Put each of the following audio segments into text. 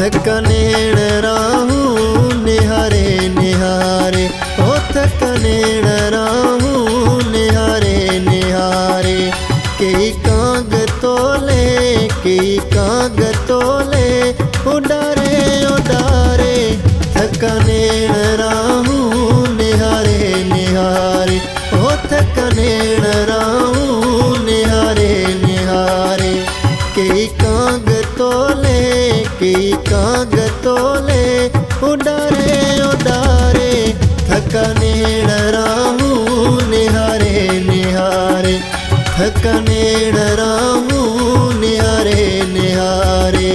थकनेण राहूं निहारे निहारे, ओ थकनेण राहूं निहारे निहारे। कई काग तोले कई काग तोले, उडारे उडारे थकनेण राहूं निहारे निहारे, ओ थकनेण राहूं निहारे निहारे। कई काग तोले कई काग तोले, उडारे उडारे थकनेण राहूं निहारे निहारे, थकनेण राहूं निहारे निहारे।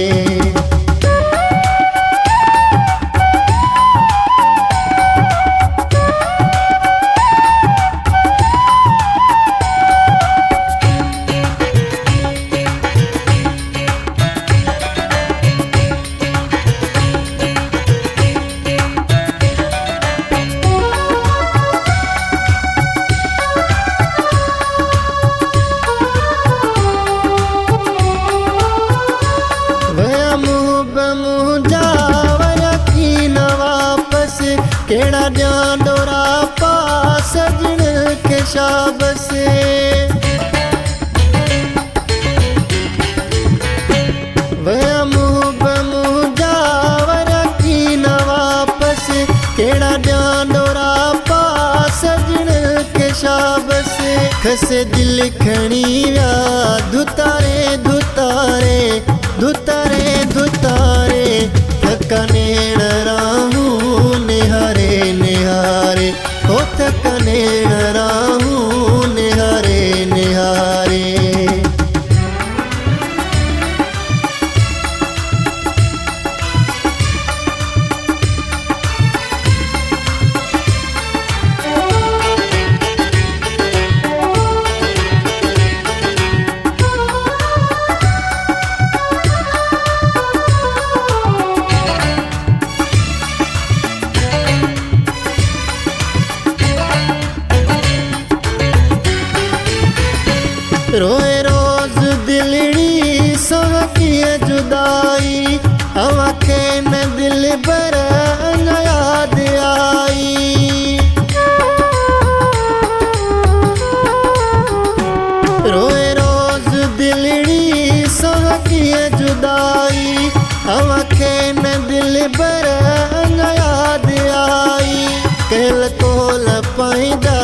केड़ा ध्यान डोरा पा सजण के शाबस, वया मुँह बमुँह जावर की न वापस। केड़ा ध्यान डोरा पा सजण के शाबस, खसे दिल खणी व्या धुतारे धुतारे धुतारे धुतारे। थकनेण राहूं निहारे निहारे, ओ थकनेण राहूं निहारे निहारे। रोए रोज दिलड़ी सवकी जुदाई, अवखे न दिल बर न याद आई। रोए रोज दिलड़ी सवकी जुदाई, अवखे न दिल बर न याद आई। कहल कोल पाईंदा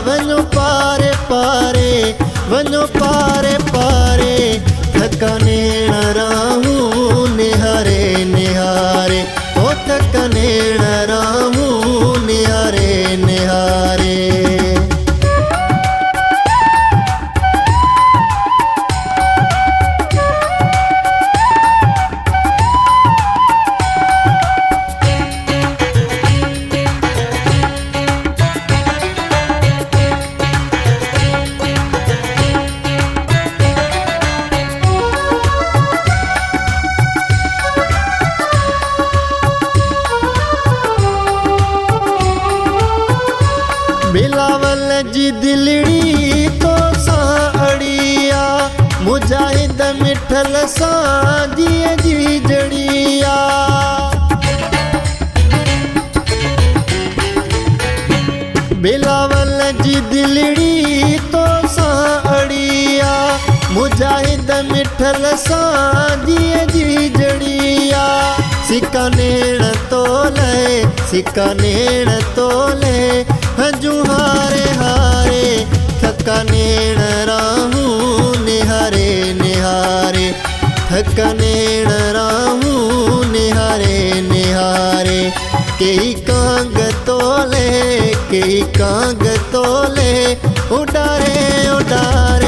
वञो पारे पारे वञो पारे पारे, थकनेण राहूं निहारे निहारे, ओ थकनेण राहूं निहारे निहारे। बिलावल जी दिलड़ी तो साड़िया, मुजाहिद मिठल साजिए जी जड़िया। बिलावल जी दिलड़ी तो साड़िया, मुजाहिद मिठल साजिए जी जड़िया। सिकनेण तोले सिकनेण तोले, हजू हारे हारे थकनेण राहूं निहारे निहारे, थकनेण राहूं निहारे निहारे। कई काग तोले कई काग तोले, उडारे उडारे